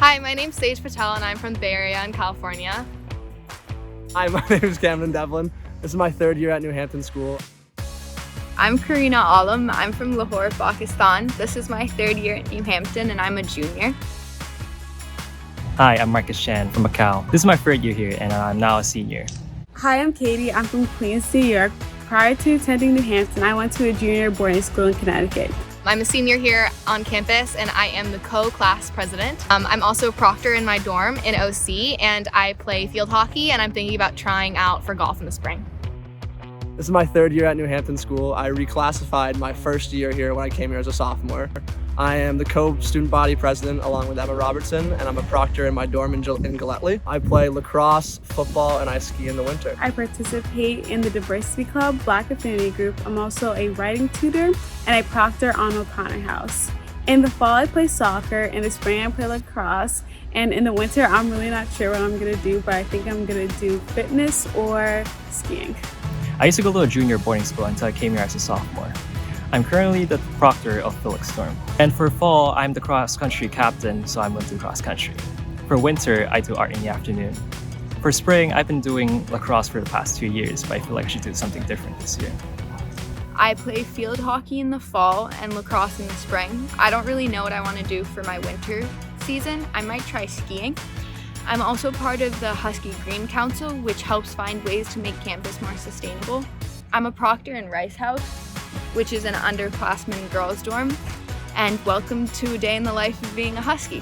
Hi, my name's Sage Patel and I'm from the Bay Area in California. Hi, my name is Cameron Devlin. This is my third year at New Hampton School. I'm Karina Alam. I'm from Lahore, Pakistan. This is my third year at New Hampton and I'm a junior. Hi, I'm Marcus Chan from Macau. This is my third year here and I'm now a senior. Hi, I'm Katie. I'm from Queens, New York. Prior to attending New Hampton, I went to a junior boarding school in Connecticut. I'm a senior here on campus and I am the co-class president. I'm also a proctor in my dorm in OC and I play field hockey and I'm thinking about trying out for golf in the spring. This is my third year at New Hampton School. I reclassified my first year here when I came here as a sophomore. I am the co-student body president along with Emma Robertson, and I'm a proctor in my dorm in Galletley. I play lacrosse, football, and I ski in the winter. I participate in the Diversity Club, Black Affinity Group. I'm also a writing tutor, and I proctor on O'Connor House. In the fall, I play soccer. In the spring, I play lacrosse. And in the winter, I'm really not sure what I'm gonna do, but I think I'm gonna do fitness or skiing. I used to go to a junior boarding school until I came here as a sophomore. I'm currently the proctor of Felix Storm. And for fall, I'm the cross-country captain, so I'm going to do cross-country. For winter, I do art in the afternoon. For spring, I've been doing lacrosse for the past 2 years, but I feel like I should do something different this year. I play field hockey in the fall and lacrosse in the spring. I don't really know what I want to do for my winter season. I might try skiing. I'm also part of the Husky Green Council, which helps find ways to make campus more sustainable. I'm a proctor in Rice House, which is an underclassmen girls dorm, and welcome to a day in the life of being a Husky.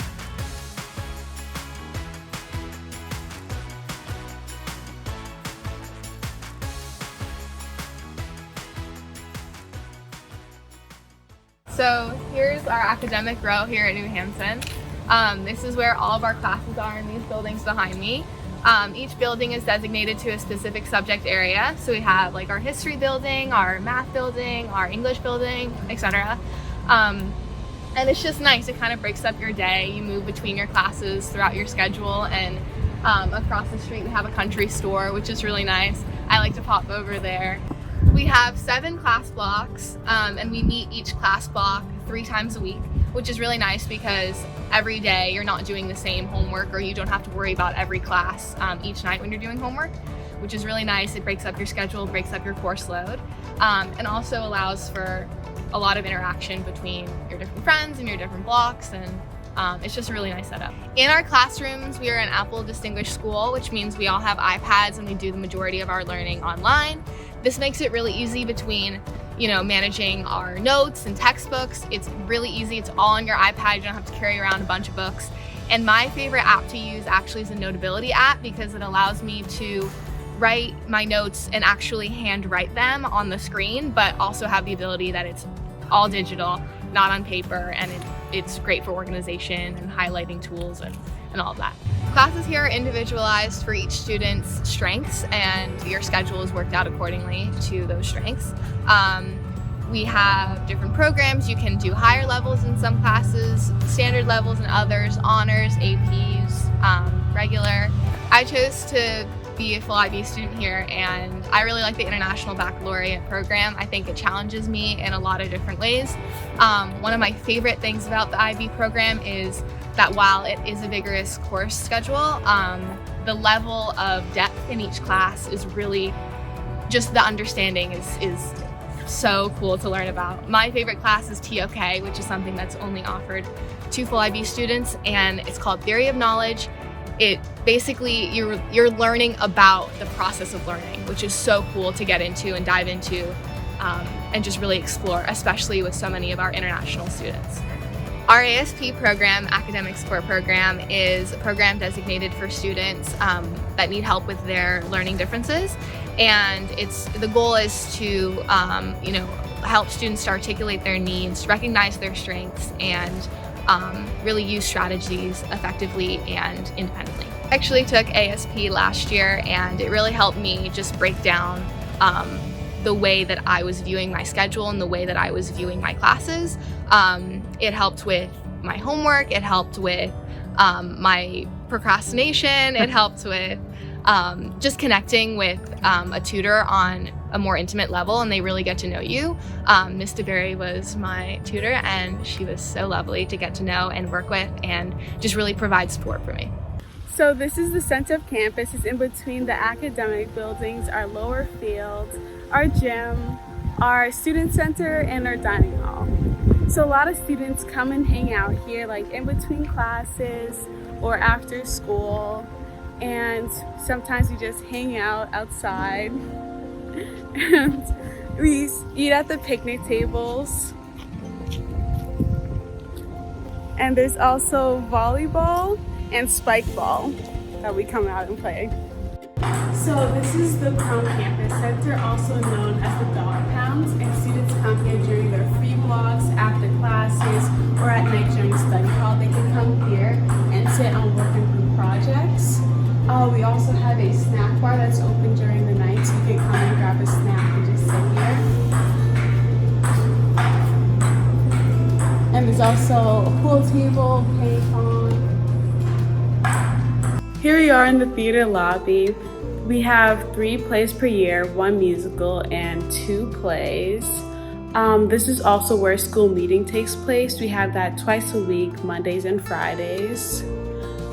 So here's our academic row here at New Hampton. This is where all of our classes are in these buildings behind me. Each building is designated to a specific subject area. So we have like our history building, our math building, our English building, etc. And it's just nice. It kind of breaks up your day. You move between your classes throughout your schedule, and across the street we have a country store, which is really nice. I like to pop over there. We have 7 class blocks, and we meet each class block 3 times a week, which is really nice because every day you're not doing the same homework, or you don't have to worry about every class each night when you're doing homework, which is really nice. It breaks up your schedule, breaks up your course load, and also allows for a lot of interaction between your different friends and your different blocks, and it's just a really nice setup. In our classrooms, we are an Apple Distinguished School, which means we all have iPads and we do the majority of our learning online. This makes it really easy between managing our notes and textbooks. It's really easy. It's all on your iPad. You don't have to carry around a bunch of books. And my favorite app to use actually is a Notability app because it allows me to write my notes and actually handwrite them on the screen, but also have the ability that it's all digital, not on paper, and it's great for organization and highlighting tools and all of that. Classes here are individualized for each student's strengths, and your schedule is worked out accordingly to those strengths. We have different programs. You can do higher levels in some classes, standard levels in others, honors, APs, regular. I chose to be a full IB student here, and I really like the International Baccalaureate program. I think it challenges me in a lot of different ways. One of my favorite things about the IB program is that while it is a vigorous course schedule, the level of depth in each class is really just the understanding is so cool to learn about. My favorite class is TOK, which is something that's only offered to full IB students, and it's called Theory of Knowledge. It basically, you're learning about the process of learning, which is so cool to get into and dive into and just really explore, especially with so many of our international students. Our ASP program, Academic Support Program, is a program designated for students that need help with their learning differences. And the goal is to help students to articulate their needs, recognize their strengths, and really use strategies effectively and independently. I actually took ASP last year, and it really helped me just break down the way that I was viewing my schedule and the way that I was viewing my classes. It helped with my homework, it helped with my procrastination, it helped with just connecting with a tutor on a more intimate level and they really get to know you. Miss DeBerry was my tutor and she was so lovely to get to know and work with and just really provide support for me. So this is the center of campus. It's in between the academic buildings, our lower field, our gym, our student center, and our dining hall. So a lot of students come and hang out here, like in between classes or after school. And sometimes we just hang out outside. And we eat at the picnic tables. And there's also volleyball and spike ball that we come out and play. So this is the Crown Campus Center, also known as the Dog Pound, and students come here during their free blocks, after classes, or at night during study hall. They can come here and sit on work and group projects. We also have a snack bar that's open during the night, so you can come and grab a snack and just sit here. And there's also a pool table, ping pong. Here we are in the theater lobby. We have 3 plays per year, 1 musical and 2 plays. This is also where school meeting takes place. We have that twice a week, Mondays and Fridays.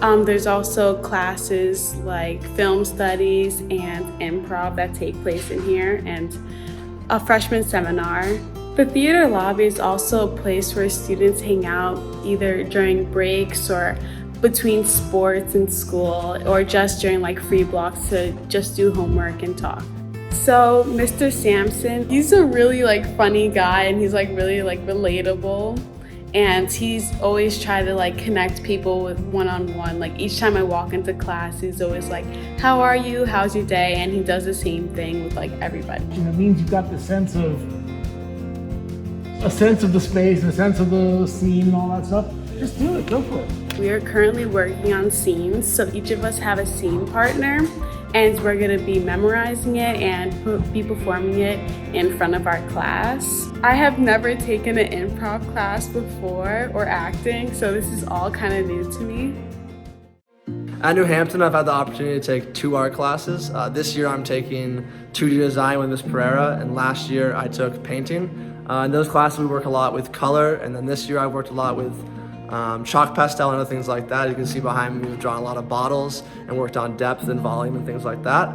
There's also classes like film studies and improv that take place in here, and a freshman seminar. The theater lobby is also a place where students hang out either during breaks or between sports and school, or just during like free blocks to just do homework and talk. So Mr. Sampson, he's a really like funny guy, and he's like really like relatable, and he's always tried to like connect people with one-on-one. Like each time I walk into class, he's always like, how are you, how's your day? And he does the same thing with like everybody. And it means you've got the sense of the space, a sense of the scene and all that stuff. Just do it, go for it. We are currently working on scenes, so each of us have a scene partner, and we're going to be memorizing it and be performing it in front of our class. I have never taken an improv class before or acting, so this is all kind of new to me. At New Hampton, I've had the opportunity to take 2 art classes. This year I'm taking 2D design with Ms. Pereira, and last year I took painting. In those classes we work a lot with color, and then this year I worked a lot with chalk pastel and other things like that. You can see behind me we've drawn a lot of bottles and worked on depth and volume and things like that.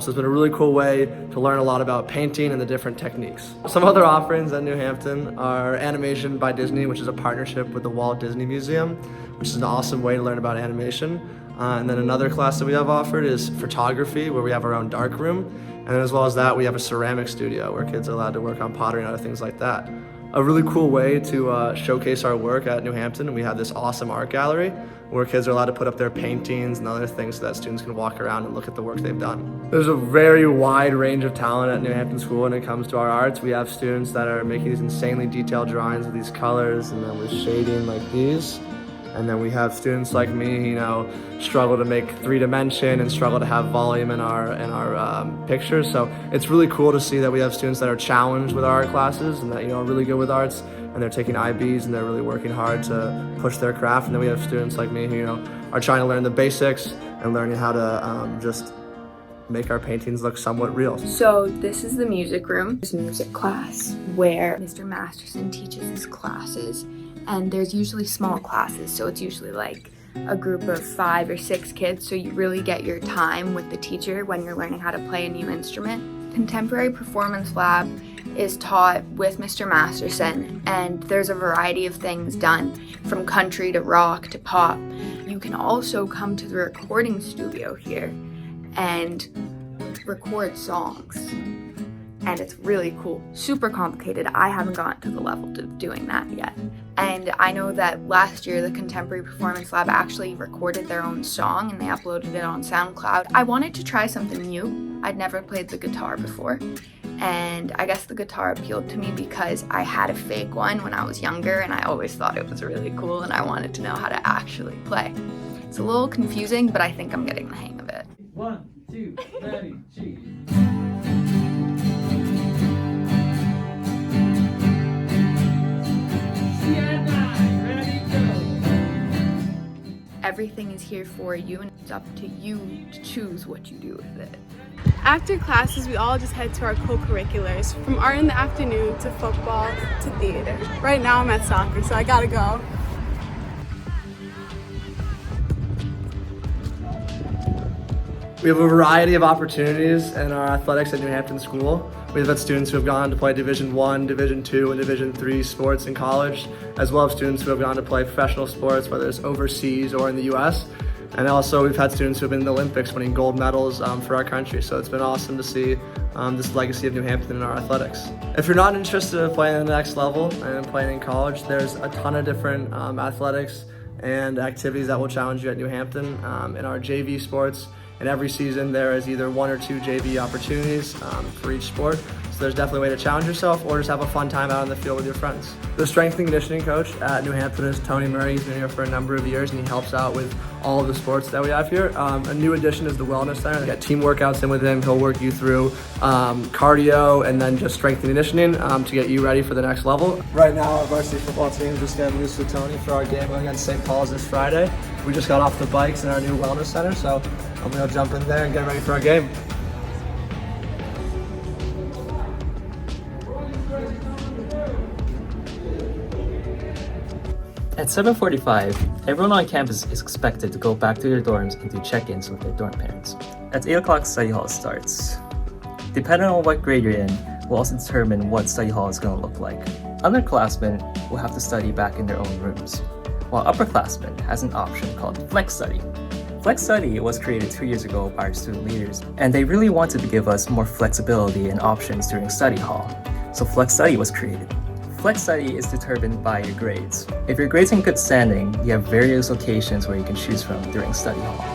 So it's been a really cool way to learn a lot about painting and the different techniques. Some other offerings at New Hampton are Animation by Disney, which is a partnership with the Walt Disney Museum, which is an awesome way to learn about animation. And then another class that we have offered is photography, where we have our own dark room. And then as well as that, we have a ceramic studio where kids are allowed to work on pottery and other things like that. A really cool way to showcase our work at New Hampton, and we have this awesome art gallery where kids are allowed to put up their paintings and other things so that students can walk around and look at the work they've done. There's a very wide range of talent at New Hampton School when it comes to our arts. We have students that are making these insanely detailed drawings with these colors and then with shading like these. And then we have students like me, struggle to make 3-dimension and struggle to have volume in our pictures. So it's really cool to see that we have students that are challenged with our art classes and that are really good with arts, and they're taking IBs and they're really working hard to push their craft. And then we have students like me who are trying to learn the basics and learning how to just make our paintings look somewhat real. So this is the music room. There's music class where Mr. Masterson teaches his classes, and there's usually small classes, so it's usually like a group of 5 or 6 kids, so you really get your time with the teacher when you're learning how to play a new instrument. Contemporary Performance Lab is taught with Mr. Masterson, and there's a variety of things done from country to rock to pop. You can also come to the recording studio here and record songs, and it's really cool. Super complicated. I haven't gotten to the level of doing that yet. And I know that last year the Contemporary Performance Lab actually recorded their own song and they uploaded it on SoundCloud. I wanted to try something new. I'd never played the guitar before, and I guess the guitar appealed to me because I had a fake one when I was younger and I always thought it was really cool and I wanted to know how to actually play. It's a little confusing, but I think I'm getting the hang of it. 1, 2, ready, cheese. Everything is here for you, and it's up to you to choose what you do with it. After classes, we all just head to our co-curriculars, from art in the afternoon to football to theater. Right now I'm at soccer, so I gotta go. We have a variety of opportunities in our athletics at New Hampton School. We've had students who have gone to play Division I, Division II, and Division III sports in college, as well as students who have gone to play professional sports, whether it's overseas or in the US. And also we've had students who have been in the Olympics winning gold medals for our country. So it's been awesome to see this legacy of New Hampton in our athletics. If you're not interested in playing at the next level and playing in college, there's a ton of different athletics and activities that will challenge you at New Hampton. In our JV sports, and every season there is either 1 or 2 JV opportunities for each sport. So there's definitely a way to challenge yourself or just have a fun time out on the field with your friends. The strength and conditioning coach at New Hampton is Tony Murray. He's been here for a number of years and he helps out with all of the sports that we have here. A new addition is the wellness center. You get team workouts in with him. He'll work you through cardio and then just strength and conditioning to get you ready for the next level. Right now our varsity football team is just getting loose with Tony for our game against St. Paul's this Friday. We just got off the bikes in our new wellness center, so I'm gonna jump in there and get ready for our game. At 7:45, everyone on campus is expected to go back to their dorms and do check-ins with their dorm parents. At 8 o'clock, study hall starts. Depending on what grade you're in, will also determine what study hall is going to look like. Underclassmen will have to study back in their own rooms, while upperclassmen has an option called Flex Study. Flex Study was created 2 years ago by our student leaders, and they really wanted to give us more flexibility and options during study hall. So Flex Study was created. Flex Study is determined by your grades. If your grades are in good standing, you have various locations where you can choose from during study hall.